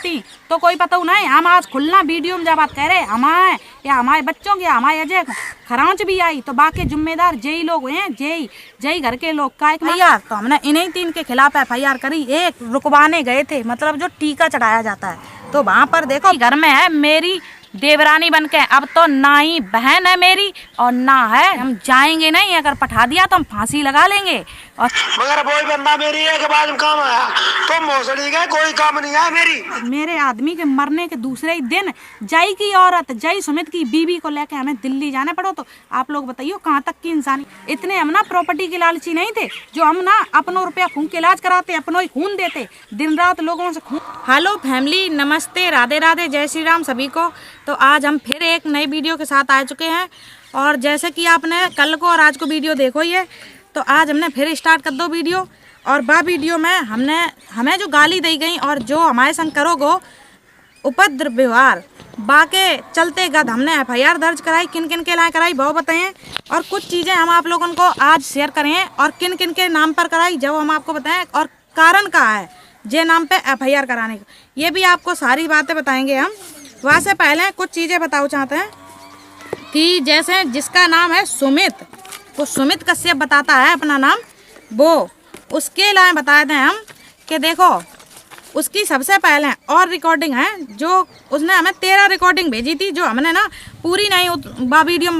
सकती तो कोई पता नहीं। हम आज खुलना वीडियो में जब बात कह रहे हमारे या हमारे बच्चों की हमारे अजय खरांच भी आई तो बाकी जिम्मेदार जय लोग हैं, जय घर के लोग का FIR। तो हमने इन्हीं 3 के खिलाफ FIR करी। एक रुकवाने गए थे, मतलब जो टीका चढ़ाया जाता है, तो वहाँ पर देखो घर में है मेरी देवरानी बन के, अब तो ना ही बहन है मेरी और ना है, हम जाएंगे नहीं। अगर पठा दिया तो हम फांसी लगा लेंगे। और मगर वही बंदा मेरी है के बाद में काम आया तो मौसड़ी का कोई काम नहीं है मेरी। मेरे आदमी के मरने के दूसरे ही दिन जय की औरत, जय सुमित की बीवी को लेके हमें दिल्ली जाने पड़ो। तो आप लोग बताइए कहाँ तक की इंसानी। इतने हम ना प्रॉपर्टी के लालची नहीं थे जो हम ना अपनों रुपया फूंक के इलाज कराते, अपनों ही खून देते, दिन रात लोगों से खून। हेलो फैमिली, नमस्ते, राधे राधे, जय श्री राम सभी को। तो आज हम फिर एक नई वीडियो के साथ आ चुके हैं और जैसे कि आपने कल को और आज को वीडियो देखो ही है, तो आज हमने फिर स्टार्ट कर दो वीडियो। और बा वीडियो में हमें जो गाली दी गई और जो हमारे संग करोगो उपद्र व्यवहार बाके चलते गद हमने FIR दर्ज कराई। किन किन के लाए कराई वो बताएं और कुछ चीज़ें हम आप लोगों को आज शेयर करें और किन किन के नाम पर कराई जब हम आपको बताएं और कारण का है जे नाम पे FIR कराने का, ये भी आपको सारी बातें बताएंगे हम। वहाँ से पहले कुछ चीज़ें बताओ चाहते हैं कि जैसे जिसका नाम है सुमित, वो सुमित कश्यप बताता है अपना नाम, वो उसके लिए बता दें हम कि देखो उसकी सबसे पहले और रिकॉर्डिंग है जो उसने हमें 13 रिकॉर्डिंग भेजी थी, जो हमने ना पूरी नहीं वीडियो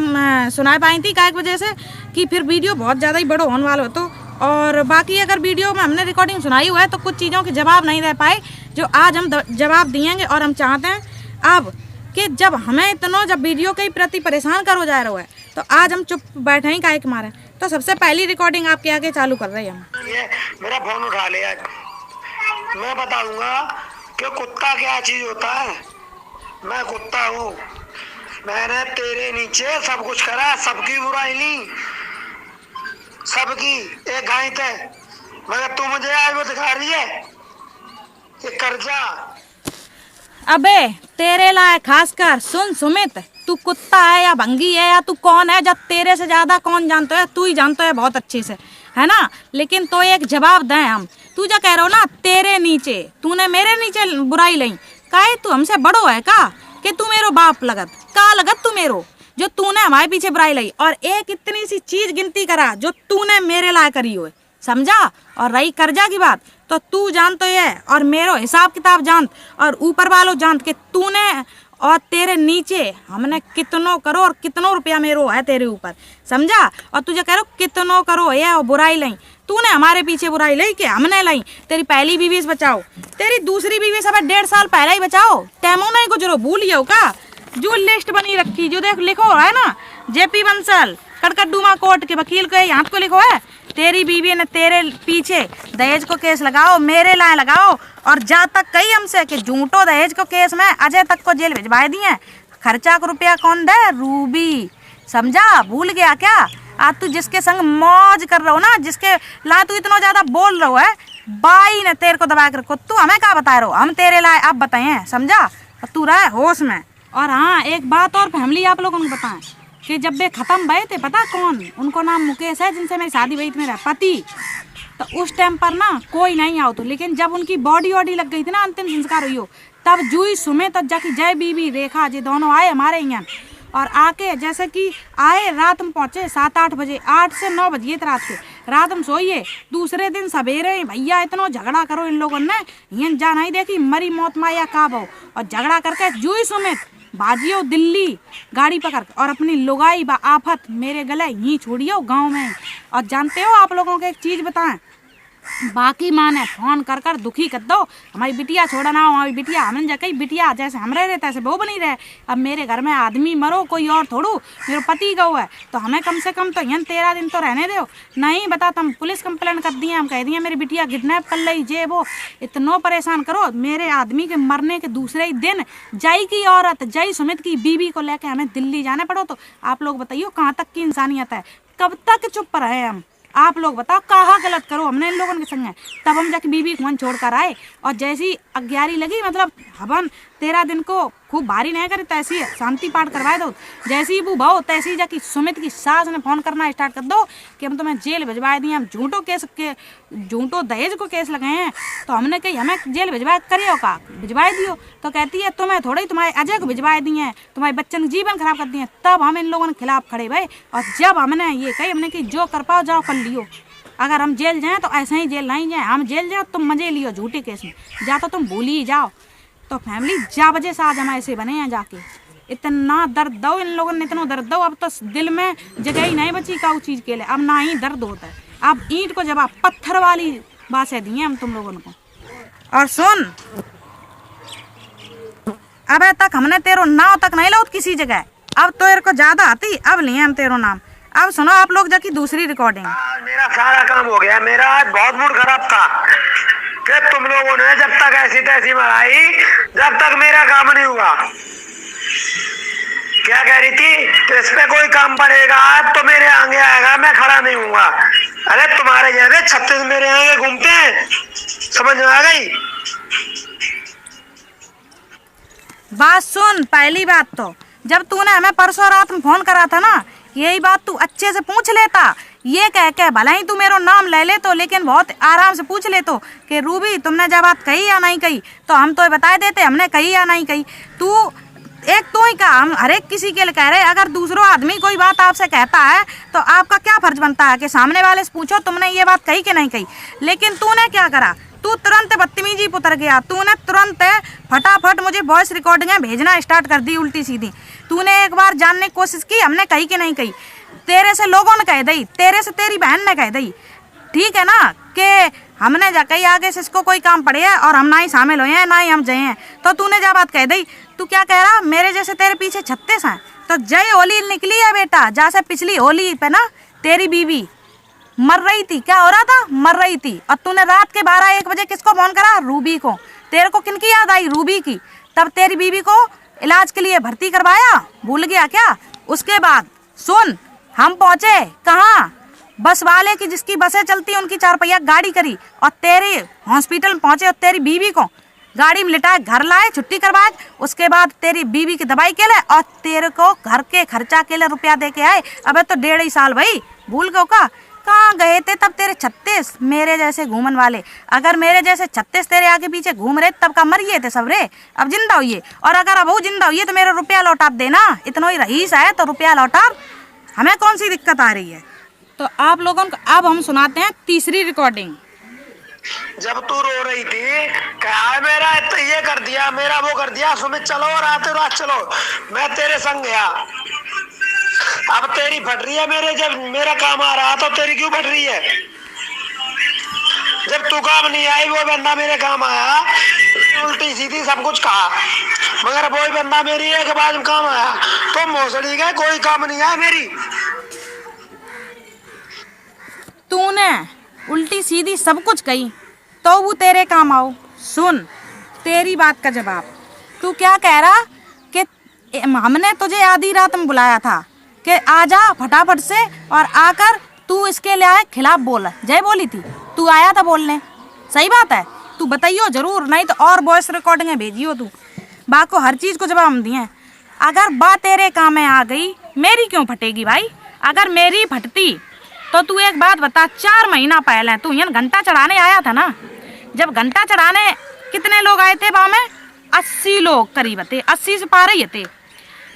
सुना पाई थी काय वजह से कि फिर वीडियो बहुत ज़्यादा ही बड़ा होने वाला हो। तो और बाकी अगर वीडियो में हमने रिकॉर्डिंग सुनाई हुआ है तो कुछ चीज़ों के जवाब नहीं दे पाए जो आज हम जवाब दिएंगे। और हम चाहते हैं अब कि जब हमें इतना जब वीडियो के प्रति परेशान करो जा रहा है तो आज हम चुप बैठे ही काहे के मारे। तो सबसे पहली रिकॉर्डिंग आपके आगे चालू कर रहे हैं हम। ये मेरा फोन उठा ले आज, मैं बताऊंगा कि कुत्ता क्या चीज होता है। मैं कुत्ता हूँ, मैंने तेरे नीचे सब कुछ करा, सबकी बुराई ली, सबकी एक गाय थे, मगर तू मुझे आज वो दिखा रही है ये कर्जा। अबे तेरे लाए खासकर सुन सुमित, तू कुत्ता है या भंगी है या तू कौन है, जब तेरे से ज्यादा कौन जानता है, तू ही जानता है बहुत अच्छे से, है ना। लेकिन तो एक जवाब दें हम, तू जो कह रहा हो ना तेरे नीचे, तूने मेरे नीचे बुराई ली काहे, तू हमसे बड़ो है का कि तू मेरो बाप लगत का लगत तू मेरो, जो तूने हमारे पीछे बुराई ली। और एक इतनी सी चीज गिनती करा जो तूने मेरे लाए करी हो, समझा। और रही कर्जा की बात तो तू जान तो ये और मेरो हिसाब किताब जान और ऊपर वालों जान के तूने और तेरे नीचे हमने कितनों करो और कितनों रुपया मेरो है तेरे ऊपर, समझा। और तुझे कह रहा कितनों करो ये और बुराई ली, तूने हमारे पीछे बुराई ली कि हमने ली। तेरी पहली बीवी से बचाओ, तेरी दूसरी बीवी से 1.5 साल पहले ही बचाओ, टैमो नहीं गुजरो, भूलियो का जो लिस्ट बनी रखी जो देख लिखो है ना, JP बंसल कड़कड़डूमा कोर्ट के वकील को यहाँ को लिखो है तेरी बीवी ने तेरे पीछे दहेज को केस लगाओ, मेरे लाए लगाओ। और जा तक कही हमसे कि झूठो दहेज को केस में अजय तक को जेल भिजवाए दिए, खर्चा को रुपया कौन दे, रूबी, समझा। भूल गया क्या आज तू जिसके संग मौज कर रहा हो ना, जिसके ला तू इतना ज्यादा बोल रहा है, बाई ने तेरे को दबा के रखो। तू हमें क्या बता रहा हो, हम तेरे लाए अब बताए, समझा। तू रहा होश में। और हाँ एक बात और फैमिली आप लोगों को बताएं कि जब वे खत्म भये थे, पता कौन, उनको नाम मुकेश है जिनसे मेरी शादी हुई थी, मेरा पति। तो उस टाइम पर ना कोई नहीं आओ तो, लेकिन जब उनकी बॉडी वॉडी लग गई थी ना, अंतिम संस्कार हुई हो, तब जुई सुमित तब जाके जय बीबी रेखा जी दोनों आए हमारे यहाँ। और आके जैसे कि आए रात में पहुँचे 7-8 बजे, 8 से 9 बजे रात के, रात में सोइए। दूसरे दिन सवेरे भैया इतना झगड़ा करो इन लोगों ने, यहाँ जा नहीं देखी मरी मौत माया काबो। और झगड़ा करके जुई सुमित बाजियो दिल्ली गाड़ी पकड़ और अपनी लुगाई बा आफत मेरे गले ही छोड़ियो गांव में। और जानते हो आप लोगों को एक चीज बताएं, बाकी माँ ने फोन कर कर दुखी कर दो, हमारी बिटिया छोड़ा ना हो, हमारी बिटिया हमने जा कही बिटिया जैसे हम रह रहे तैसे वो बनी रहे। अब मेरे घर में आदमी मरो कोई और थोड़ू, मेरे पति गौ है तो हमें कम से कम तो यहाँ 13 दिन तो रहने दो। नहीं बता तुम पुलिस कंप्लेंट कर दिए, हम कह दिए मेरी बिटिया किडनैप कर ली, जे वो इतना परेशान करो। मेरे आदमी के मरने के दूसरे ही दिन जय की औरत, जय सुमित की बीवी को लेकर हमें दिल्ली जाने पड़ो। तो आप लोग बताइए कहाँ तक की इंसानियत है, कब तक चुप रहे हम, आप लोग बताओ कहाँ गलत करो हमने इन लोगों के संग है। तब हम जाके बीबी खून छोड़ कर आए और जैसी 11 लगी, मतलब हवन 13 दिन को खूब भारी नहीं करी, तैसी है शांति पाठ करवाए दो। जैसी वो भाव तैसी जाकि सुमित की सास ने फोन करना स्टार्ट कर दो कि हम तुम्हें जेल भिजवा दिए, हम झूठो दहेज को केस लगाए हैं। तो हमने कही हमें जेल भिजवा करियो का, भिजवा दियो। तो कहती है तुम्हें थोड़ी, तुम्हारे अजय को भिजवा दिए हैं, तुम्हारे बच्चन का जीवन खराब कर दिए। तब हम इन लोगों के खिलाफ खड़े भाई, और जब हमने ये कही, हमने कि जो कर पाओ जाओ कर लियो, अगर हम जेल जाएं तो ऐसे ही जेल नहीं जाए, हम जेल जाओ तुम मजे लियो झूठे केस में, जा तो तुम भूल ही जाओ। तो फैमिली जा वजह से आज हम ऐसे बने हैं जाके। इतना दर्द दो इन लोगों ने, इतना दर्द दो, अब तो दिल में जगह ही नहीं बची का चीज के लिए, अब ना ही दर्द होता है। अब ईंट को जवाब पत्थर वाली बातें दी हैं हम तुम लोगों को। और सुन, अब तक हमने तेरो नाव तक नहीं लो किसी जगह, अब तो तेरे को ज्यादा आती, अब लिए हम तेरो नाम। अब सुनो आप लोग जाकी दूसरी रिकॉर्डिंग। मेरा सारा काम हो गया, मेरा आज बहुत मूड खराब था कि तुम लोगों ने जब तक ऐसी तैसी मराई, जब तक मेरा काम नहीं हुआ। क्या कह रही थी कि इस पे कोई काम पड़ेगा तो मेरे आगे आएगा, मैं खड़ा नहीं हूँगा। अरे तुम्हारे जैसे 36 मेरे आगे घूमते हैं, समझ में आ गई? बात सुन, पहली बात तो जब तूने हमें परसों रात में फोन करा था ना, यही बात तू अच्छे से पूछ लेता। ये कह के भला ही तू मेरा नाम ले ले तो, लेकिन बहुत आराम से पूछ ले तो कि रूबी तुमने जब बात कही या नहीं कही, तो हम तो बता देते हमने कही या नहीं कही। तू एक तो ही कहा, हम हर एक किसी के लिए कह रहे। अगर दूसरों आदमी कोई बात आपसे कहता है तो आपका क्या फर्ज बनता है कि सामने वाले से पूछो तुमने ये बात कही कि नहीं कही। लेकिन तूने क्या करा, तू तुरंत बदतमीजी पुतर गया। तूने तुरंत फटाफट मुझे वॉइस रिकॉर्डिंगें भेजना स्टार्ट कर दी उल्टी सीधी। तूने एक बार जानने की कोशिश की हमने कही कि नहीं कही, तेरे से लोगों ने कह दी, तेरे से तेरी बहन ने कह दी, ठीक है ना, कि हमने जा कही आगे से इसको कोई काम पड़े है और हम ना ही शामिल हुए हैं ना ही हम जय हैं। तो तूने जब बात कह दी, तू क्या कह रहा, मेरे जैसे तेरे पीछे 36 हैं। तो जय होली निकली है बेटा, जैसे पिछली होली पे ना तेरी बीवी मर रही थी, क्या हो रहा था, मर रही थी, और तूने रात के 12-1 बजे किसको फोन करा, रूबी को। तेरे को किनकी याद आई, रूबी की। तब तेरी बीवी को इलाज के लिए भर्ती करवाया, भूल गया क्या। उसके बाद सुन, हम पहुंचे कहाँ, बस वाले की जिसकी बसें चलती उनकी 4 पहिया गाड़ी करी और तेरे हॉस्पिटल में पहुंचे और तेरी बीवी को गाड़ी में लिटाए घर लाए, छुट्टी करवाए। उसके बाद तेरी बीवी की दवाई के लिए और तेरे को घर के खर्चा के लिए रुपया दे के आए। अबे तो 1.5 साल भाई, भूल गए का, कहाँ गए थे तब तेरे 36 मेरे जैसे घूमन वाले। अगर मेरे जैसे 36 तेरे आगे पीछे घूम रहे तब का मरिए थे सब रे, अब जिंदा हुई। और अगर अब वो जिंदा हुई तो मेरा रुपया लौटा देना, इतना ही रईस है तो रुपया लौटा, हमें कौन सी दिक्कत आ रही है। तो आप लोगों को अब हम सुनाते हैं तीसरी रिकॉर्डिंग। जब तू रो रही थी क्या मेरा तो ये कर दिया, मेरा वो कर दिया, सुमित चलो और आते रात चलो, मैं तेरे संग गया। अब तेरी फट रही है, मेरे जब मेरा काम आ रहा तो तेरी क्यों फट रही है। जब तू काम नहीं आई, वो बंदा मेरे काम आया, उल्टी सीधी सब कुछ कहा, मगर वही बंदा मेरी एक बार काम आया तो मोसड़ी गए, कोई काम नहीं आया मेरी। तूने उल्टी सीधी सब कुछ कही तो वो तेरे काम आओ। सुन तेरी बात का जवाब, तू क्या कह रहा कि हमने तुझे आधी रात में बुलाया था कि आजा फटाफट से और आकर तू इसके लिए खिलाफ बोल, जय बोली थी, तू आया था बोलने, सही बात है, तू बताइयो जरूर, नहीं तो और वॉइस रिकॉर्डिंगें भेजियो तू। बा को हर चीज़ को जवाब हम दिए। अगर बात तेरे काम में आ गई, मेरी क्यों फटेगी भाई। अगर मेरी फटती तो तू एक बात बता, 4 महीना पहले तू यहाँ घंटा चढ़ाने आया था ना, जब घंटा चढ़ाने कितने लोग आए थे बा में, 80 लोग करीब थे, 80 से पार ही थे।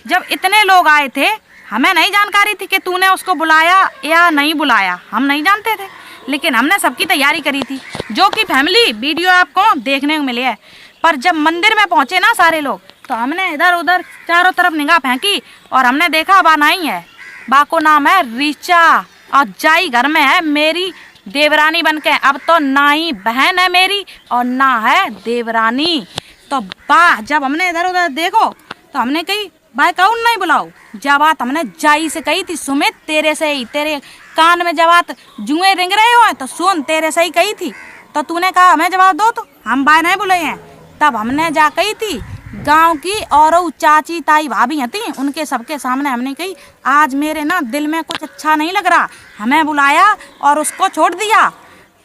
जब इतने लोग आए थे, हमें नहीं जानकारी थी कि तूने उसको बुलाया या नहीं बुलाया, हम नहीं जानते थे, लेकिन हमने सबकी तैयारी करी थी, जो कि फैमिली वीडियो आपको देखने को मिली है। पर जब मंदिर में पहुंचे ना सारे लोग, तो हमने इधर उधर चारों तरफ निगाह फेंकी और हमने देखा बा नहीं है, बा को नाम है रीचा और जाई घर में है मेरी देवरानी बनके। अब तो ना ही बहन है मेरी और ना है देवरानी। तो बा जब हमने इधर उधर देखो तो हमने कही भाई कौन नहीं बुलाओ। जब बात हमने जाई से कही थी, सुमित तेरे से ही, तेरे कान में जब बात जुए रिंग रहे हो तो सुन तेरे से ही कही थी। तो तूने कहा हमें जवाब दो, तो हम भाई नहीं बुलाए हैं। तब हमने जा कही थी गांव की और चाची ताई भाभी थी, उनके सबके सामने हमने कही आज मेरे ना दिल में कुछ अच्छा नहीं लग रहा, हमें बुलाया और उसको छोड़ दिया।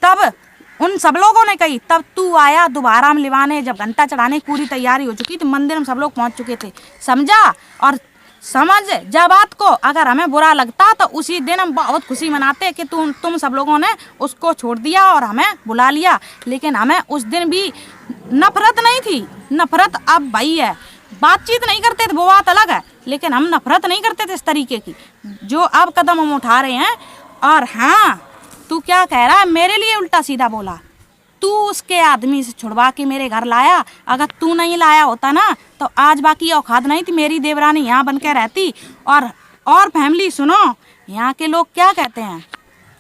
तब उन सब लोगों ने कही। तब तू आया दोबारा हम लिवाने, जब घंटा चढ़ाने की पूरी तैयारी हो चुकी थी, मंदिर में सब लोग पहुंच चुके थे, समझा। और समझ जा बात को, अगर हमें बुरा लगता तो उसी दिन हम बहुत खुशी मनाते कि तुम सब लोगों ने उसको छोड़ दिया और हमें बुला लिया। लेकिन हमें उस दिन भी नफरत नहीं थी, नफरत अब भाई है। बातचीत नहीं करते थे वो बात अलग है, लेकिन हम नफरत नहीं करते थे इस तरीके की जो अब कदम हम उठा रहे हैं। और हाँ, तू क्या कह रहा है, मेरे लिए उल्टा सीधा बोला। तू उसके आदमी से छुड़वा के मेरे घर लाया, अगर तू नहीं लाया होता ना तो आज बाकी औकात नहीं थी मेरी देवरानी यहाँ बन के रहती। और फैमिली सुनो, यहाँ के लोग क्या कहते हैं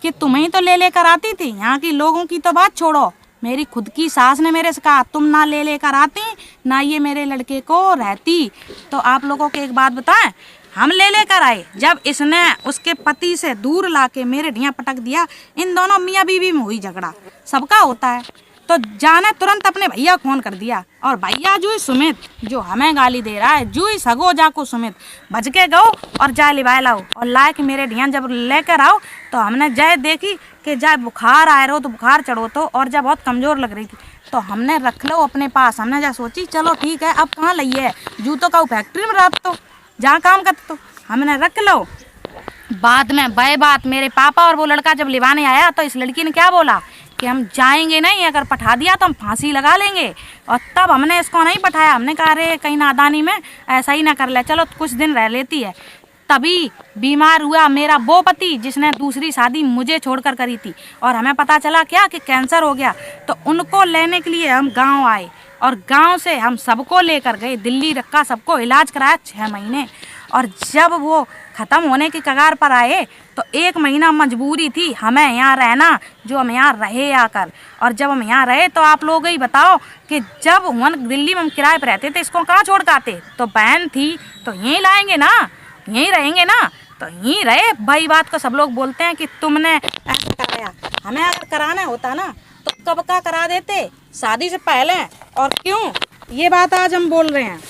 कि तुम्हें तो ले लेकर आती थी। यहाँ के लोगों की तो बात छोड़ो, मेरी खुद की सास ने मेरे से कहा तुम ना ले लेकर आती ना ये मेरे लड़के को रहती। तो आप लोगों को एक बात बताएं, हम ले लेकर आए, जब इसने उसके पति से दूर लाके मेरे ढिया पटक दिया। इन दोनों मियाँ बीवी में हुई झगड़ा, सबका होता है। तो जाने तुरंत अपने भैया फोन कर दिया, और भैया जो सुमित जो हमें गाली दे रहा है, जो सगो जाको सुमित भज के गो और जाए लिवाए लाओ। और लाए कि मेरे ढिया जब लेकर आओ तो हमने जय देखी कि जय बुखार आए रहो तो बुखार चढ़ो तो, और जब बहुत कमज़ोर लग रही थी तो हमने रख लो अपने पास। हमने जब सोची चलो ठीक है, अब कहाँ लइए जूतों का फैक्ट्री में रात तो जहाँ काम करते तो हमने रख लो। बाद में बे बात मेरे पापा और वो लड़का जब लिवाने आया तो इस लड़की ने क्या बोला कि हम जाएंगे नहीं, अगर पठा दिया तो हम फांसी लगा लेंगे। और तब हमने इसको नहीं पठाया, हमने कहा अरे कहीं नादानी में ऐसा ही ना कर ले, चलो कुछ दिन रह लेती है। तभी बीमार हुआ मेरा वो पति जिसने दूसरी शादी मुझे छोड़कर करी थी, और हमें पता चला क्या कि कैंसर हो गया। तो उनको लेने के लिए हम गाँव आए, और गांव से हम सबको लेकर गए दिल्ली, रखा सबको इलाज कराया 6 महीने। और जब वो ख़त्म होने की कगार पर आए तो 1 महीना मजबूरी थी हमें यहाँ रहना, जो हम यहाँ रहे आकर। और जब हम यहाँ रहे तो आप लोग ही बताओ कि जब हम दिल्ली में हम किराए पर रहते थे, इसको कहाँ छोड़ के आते। तो बहन थी तो यहीं लाएंगे ना, यहीं रहेंगे ना, तो यहीं रहे। भाई बात को सब लोग बोलते हैं कि तुमने ऐसा कराया, हमें अगर कराना होता ना तो कब का करा देते, शादी से पहले। और क्यों ये बात आज हम बोल रहे हैं,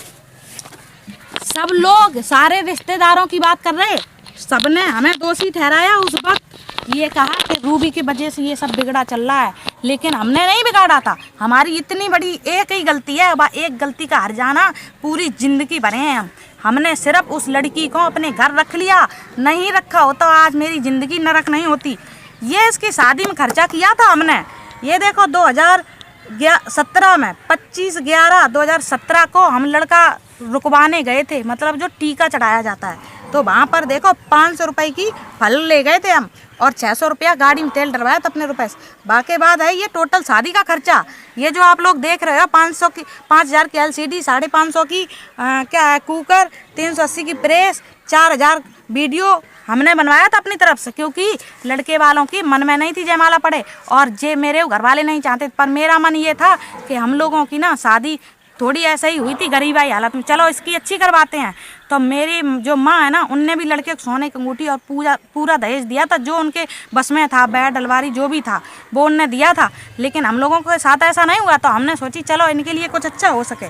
सब लोग सारे रिश्तेदारों की बात कर रहे, सबने हमें दोषी ठहराया उस वक्त। ये कहा कि रूबी की वजह से ये सब बिगड़ा चल रहा है, लेकिन हमने नहीं बिगाड़ा था। हमारी इतनी बड़ी एक ही गलती है, एक गलती का हर जाना पूरी जिंदगी भरे हैं। हमने सिर्फ उस लड़की को अपने घर रख लिया, नहीं रखा होता आज मेरी ज़िंदगी नरक नहीं होती। ये इसकी शादी में खर्चा किया था हमने, ये देखो 2017 में 25/11/2017 को हम लड़का रुकवाने गए थे, मतलब जो टीका चढ़ाया जाता है। तो वहाँ पर देखो 500 रुपये की फल ले गए थे हम, और 600 रुपया गाड़ी में तेल डलवाया था अपने रुपए से। बाकी बाद है ये टोटल शादी का खर्चा। ये जो आप लोग देख रहे हो 5,000 की LCD, 550 की क्या है कुकर, 380 की प्रेस, 4,000 वीडियो हमने बनवाया था अपनी तरफ से, क्योंकि लड़के वालों की मन में नहीं थी जयमाला पड़े, और जे मेरे घर वाले नहीं चाहते। पर मेरा मन ये था कि हम लोगों की ना शादी थोड़ी ऐसे ही हुई थी गरीबाई हालत में, चलो इसकी अच्छी करवाते हैं। तो मेरी जो माँ है ना, उनने भी लड़के को सोने की अंगूठी और पूरा दहेज दिया था, जो उनके बस में था, बैठ डलवारी जो भी था वो उनने दिया था। लेकिन हम लोगों के साथ ऐसा नहीं हुआ, तो हमने सोची चलो इनके लिए कुछ अच्छा हो सके।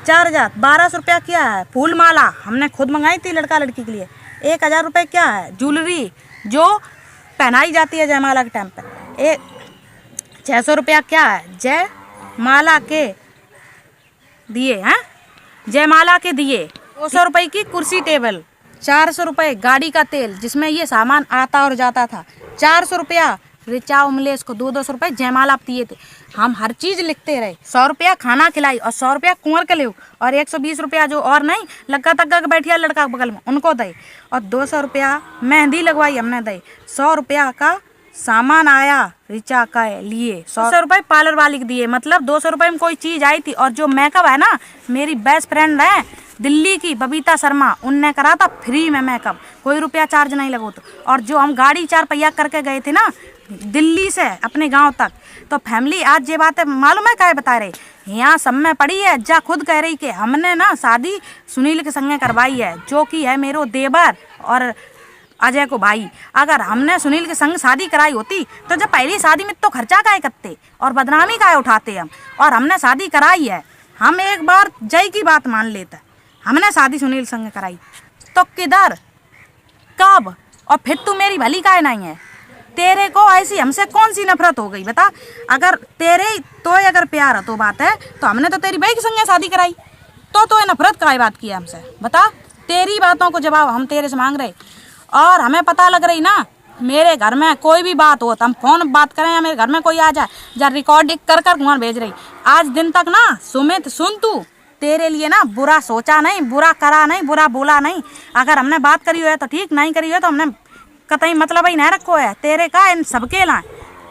4,000 1200 रुपया क्या है, फूल माला हमने खुद मंगाई थी लड़का लड़की के लिए। 1,000 रुपये क्या है, ज्वेलरी जो पहनाई जाती है जयमाला के टाइम पर। 600 रुपया क्या है, जयमाला के दिए हैं, जयमाला के दिए। 200 रुपये की कुर्सी टेबल, 400 रुपये गाड़ी का तेल जिसमें ये सामान आता और जाता था, 400 रुपया रिचा उमलेस को 200 रुपये जयमाला दिए थे। हम हर चीज़ लिखते रहे, 100 रुपया खाना खिलाई, और 100 रुपया कुंवर के लिए, और 120 रुपया जो और नहीं लगा तक बैठिया लड़का के बगल में उनको दे, और 200 रुपया मेहंदी लगवाई हमने दे। 100 रुपया का सामान आया रिचा का लिए, 100 रुपये पार्लर वाली के दिए, मतलब 200 रुपये में कोई चीज़ आई थी। और जो मेकअप है ना, मेरी बेस्ट फ्रेंड है दिल्ली की बबीता शर्मा, उनने करा था फ्री में मेकअप, कोई रुपया चार्ज नहीं लगो। तो और जो हम गाड़ी 4 पहिया करके गए थे ना दिल्ली से अपने गांव तक, तो फैमिली आज ये बात है मालूम है क्या बता रहे, यहाँ सब में पड़ी है। जा खुद कह रही कि हमने ना शादी सुनील के संगे करवाई है, जो कि है मेरो देवर और अजय को भाई। अगर हमने सुनील के संग शादी कराई होती तो जब पहली शादी में तो खर्चा काहे करते और बदनामी काहे उठाते हम, और हमने शादी कराई है। हम एक बार जय की बात मान लेते, हमने शादी सुनील संग कराई तो किधर कब, और फिर तू मेरी भली काहे नहीं है। तेरे को ऐसी हमसे कौन सी नफरत हो गई बता। अगर तेरे तो अगर प्यार है तो बात है, तो हमने तो तेरी भाई के संग शादी कराई, तो नफरत का बात की हमसे बता। तेरी बातों को जवाब हम तेरे से मांग रहे, और हमें पता लग रही ना मेरे घर में कोई भी बात हो तो हम फोन बात करें या मेरे घर में कोई आ जाए या रिकॉर्डिंग कर कर वहाँ भेज रही। आज दिन तक ना सुमित सुन, तू तेरे लिए ना बुरा सोचा नहीं, बुरा करा नहीं, बुरा बोला नहीं। अगर हमने बात करी हो है तो ठीक, नहीं करी हो तो हमने कतई मतलब ही नहीं रखो है तेरे का इन सबके ला।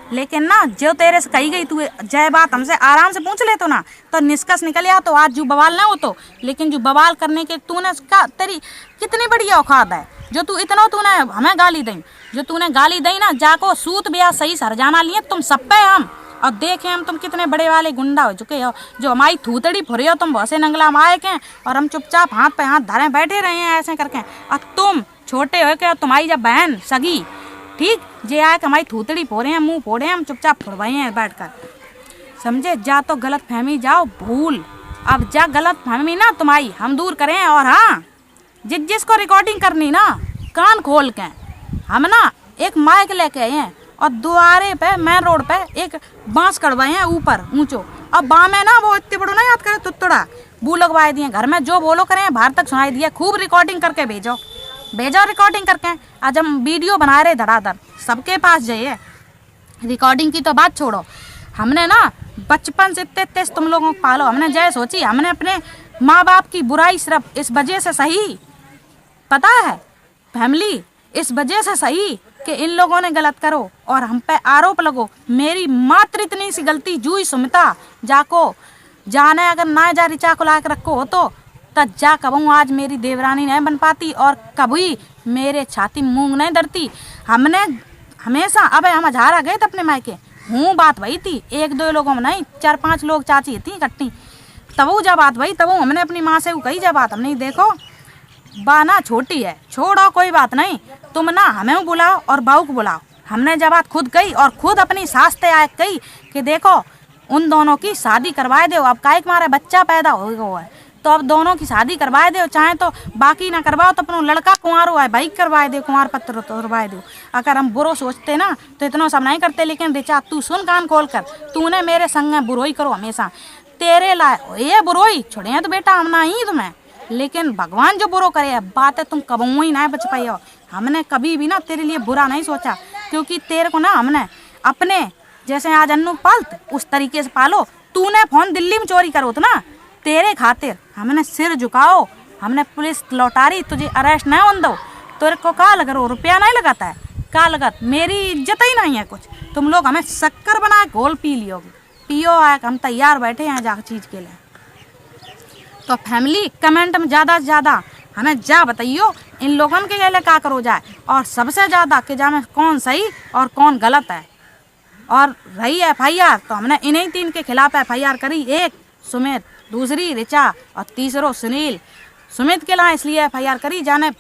लेकिन ना जो तेरे से कही गई तू जय बात हमसे आराम से पूछ ले तो ना तो निष्कर्ष निकल आ, तो आज जो बवाल ना हो तो। लेकिन जो बवाल करने के तूने उसका तेरी कितनी बड़ी औकात है जो तू इतना तूने हमें गाली दी, जो तूने गाली दी ना जाको सूत ब्याह सही सरजाना लिए तुम सब पे हम। और देखे हम तुम कितने बड़े वाले गुंडा हो चुके हो, जो हमारी थूतड़ी फुरे हो तुम वैसे नंगला माए के, और हम चुपचाप हाथ पे हाथ धरे बैठे रहे हैं ऐसे करके। और तुम छोटे हो के तुम्हारी जब बहन सगी ठीक जे आए हमारी थूतड़ी फोड़े हैं, मुंह फोड़े हैं, हम चुपचाप फुड़वाए हैं बैठ कर, समझे। जा तो गलत फहमी जाओ भूल, अब जा गलत फहमी ना तुम्हारी हम दूर करें। और हाँ जिसको रिकॉर्डिंग करनी ना कान खोल के, हम ना एक माइक लेके आए हैं और द्वारे पे मेन रोड पे एक बांस कड़वाए हैं ऊपर ऊंचो। अब बाँ में ना वो इतने बड़ो ना याद करे तुत्तड़ा बू लगवाए दिए, घर में जो बोलो करें बाहर तक सुनाई दिया। खूब रिकॉर्डिंग करके भेजो रिकॉर्डिंग करके। आज हम वीडियो बना रहे धड़ाधड़ सबके पास जाइए। रिकॉर्डिंग की तो बात छोड़ो, हमने ना बचपन से इतने तेज तुम लोगों को पालो, हमने जय सोची हमने अपने माँ बाप की बुराई सिर्फ इस वजह से सही, पता है फैमिली, इस वजह से सही कि इन लोगों ने गलत करो और हम पे आरोप लगो। मेरी मात्र इतनी सी गलती जुई सुमिता जाको जाने अगर ना जा रिचा को ला के रखो हो तो तब जा कबू आज मेरी देवरानी नहीं बन पाती और कभी मेरे छाती मूंग नहीं डरती। हमने हमेशा अबे हम हजारा गए थे अपने मायके, हूँ बात वही थी, एक दो लोगों में नहीं 4-5 लोग चाची थी इकट्ठी, तब जा बात वही, तब हमने अपनी माँ से वो कही जा बात हमने देखो बाना छोटी है छोड़ो कोई बात नहीं, तुम ना हमें बुलाओ और बहू को बुलाओ। हमने जब बात खुद कही और खुद अपनी सास ते आए कही कि देखो उन दोनों की शादी करवाए दो, अब काहे मारे बच्चा पैदा हो गया है तो अब दोनों की शादी करवाए दो, चाहे तो बाकी ना करवाओ तो अपना लड़का कुंवारो है भाई करवाए दो, कुंवार पत्र तोड़वाए दो। अगर हम बुरो सोचते ना तो इतना सब नहीं करते। लेकिन रिचा तू सुन कान खोल कर, तूने मेरे संग बुरोई करो हमेशा, तेरे लाए ये बुरोई छोड़े तो बेटा हम ना ही तुम्हें, लेकिन भगवान जो बुरो करे बात है तुम कबू ही ना बच पाई हो। हमने कभी भी ना तेरे लिए बुरा नहीं सोचा, क्योंकि तेरे को ना हमने अपने जैसे आज अन्नू पालत उस तरीके से पालो। तूने फोन दिल्ली में चोरी करो तो ना तेरे खातिर हमने सिर झुकाओ, हमने पुलिस लौटारी, तुझे अरेस्ट नहीं होने दो। तेरे को का लग रहा रुपया नहीं लगाता है का लगत, मेरी इज्जत ही नहीं है कुछ। तुम लोग हमें शक्कर बना घोल पी लियोगे, पियो आए हम तैयार बैठे हैं जा चीज़ के लिए। तो फैमिली कमेंट में ज़्यादा से ज़्यादा हमें जा बताइयो इन लोगों के लिए क्या करो जाए, और सबसे ज़्यादा कि जाने कौन सही और कौन गलत है। और रही FIR तो हमने इन्हीं 3 के खिलाफ FIR करी, एक सुमित, दूसरी रिचा और तीसरो सुनील। सुमित के ला इसलिए FIR करी जाने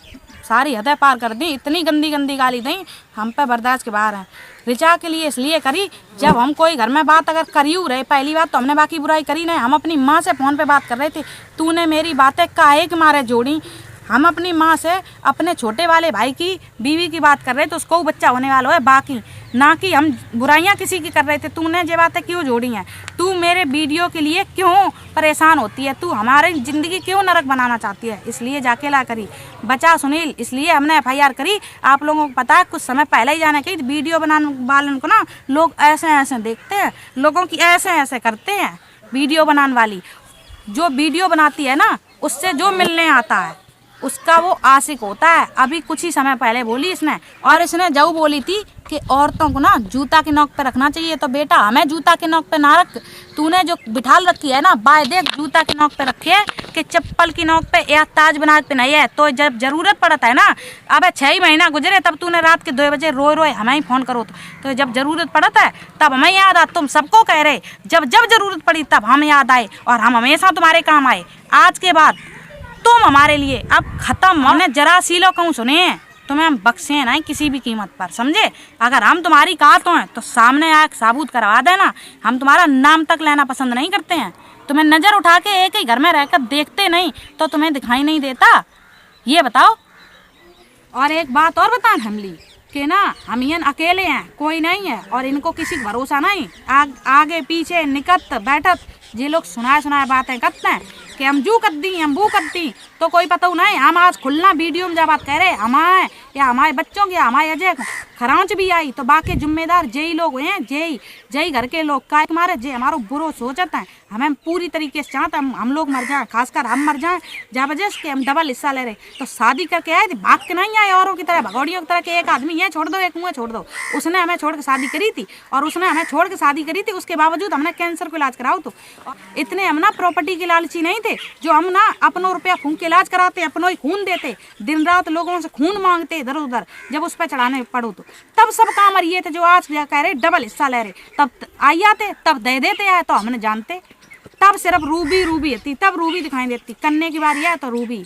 सारी हदें पार कर दी, इतनी गंदी गंदी गाली दी हम पे बर्दाश्त के बाहर हैं। रिचा के लिए इसलिए करी जब हम कोई घर में बात अगर करियो रहे पहली बात तो हमने बाकी बुराई करी नहीं, हम अपनी माँ से फ़ोन पे बात कर रहे थे, तूने मेरी बातें काहे के मारे जोड़ी। हम अपनी माँ से अपने छोटे वाले भाई की बीवी की बात कर रहे थे, उसको बच्चा होने वाला है बाकी, ना कि हम बुराइयां किसी की कर रहे थे। तूने ये बातें क्यों जोड़ी हैं, तू मेरे वीडियो के लिए क्यों परेशान होती है, तू हमारी ज़िंदगी क्यों नरक बनाना चाहती है, इसलिए जाके ला करी बचा सुनील, इसलिए हमने FIR करी। आप लोगों को पता है कुछ समय पहले ही जाने की वीडियो बनाने वाले को ना लोग ऐसे ऐसे देखते हैं, लोगों की ऐसे ऐसे करते हैं। वीडियो बनाने वाली जो वीडियो बनाती है ना उससे जो मिलने आता है उसका वो आशिक होता है। अभी कुछ ही समय पहले बोली इसने, और इसने जो बोली थी कि औरतों को ना जूता के नोक पे रखना चाहिए, तो बेटा हमें जूता के नोक पे ना रख, तूने जो बिठाल रखी है ना बाय देख जूता के नोक पे रखी है कि चप्पल की नोक पे या ताज बना के नहीं है। तो जब जरूरत पड़ता है ना, अब 6 महीना गुजरे तब तूने रात के 2 बजे रोए रोए हमें ही फ़ोन करो, तो जब जरूरत पड़ता है तब हमें याद आता। तुम सबको कह रहे जब जब जरूरत पड़ी तब हम याद आए और हम हमेशा तुम्हारे काम आए। आज के बाद तुम हमारे लिए अब खत्म। हमने जरा सीलो कहूँ सुने, तुम्हें हम बख्शे नहीं किसी भी कीमत पर, समझे। अगर हम तुम्हारी कहा हैं तो सामने आके साबुत करवा देना, हम तुम्हारा नाम तक लेना पसंद नहीं करते हैं। तुम्हें नज़र उठा के एक ही घर में रहकर देखते नहीं तो तुम्हें दिखाई नहीं देता, ये बताओ। और एक बात और बताएं फैमिली कि ना हम ये अकेले हैं, कोई नहीं है और इनको किसी का भरोसा नहीं। आगे पीछे निकट बैठत ये लोग सुनाए बातें करते हैं कि हम जू कर दी, हम वो कर दी, तो कोई पता नहीं। हम आज खुलना वीडियो में जब बात कह रहे हमारे या हमारे बच्चों की, हमारे अजय खरांच भी आई तो बाकी जिम्मेदार जय लोग हुए हैं, जय घर के लोग का मारे जे हमारो बुरो सोचत है। हमें पूरी तरीके से चाहते हम लोग मर जाए, खासकर हम मर जाए जब वजह से हम डबल हिस्सा ले रहे। तो शादी करके आए थे, भाग के नहीं आए औरों की तरह, भगौड़ियों की तरह के एक आदमी ये छोड़ दो एक मुँह छोड़ दो। उसने हमें छोड़ के शादी करी थी और उसने हमें छोड़ के शादी करी थी, उसके बावजूद हमने कैंसर को इलाज कराओ। तो इतने हम ना प्रॉपर्टी के लालची नहीं थे जो हम ना अपनों रुपया फूंक के इलाज कराते, अपनों ही खून देते, दिन रात लोगों से खून मांगते इधर उधर, जब उस पर चढ़ाने पड़ो तो तब सब काम मरिए थे। जो आज कह रहे डबल हिस्सा ले रहे, तब आई आते तब दे देते है तो हमने जानते। तब सिर्फ रूबी थी, तब रूबी दिखाई देती, करने की बारी है तो रूबी।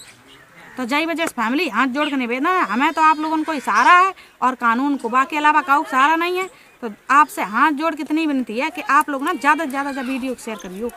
तो जय वजह फैमिली हाथ जोड़ के निवेदन है, हमें तो आप लोगों को इशारा है और कानून को, बाकी अलावा काऊ सहारा नहीं है। तो आपसे हाथ जोड़ के इतनी विनती है कि आप लोग ना ज़्यादा से ज़्यादा वीडियो शेयर करियो।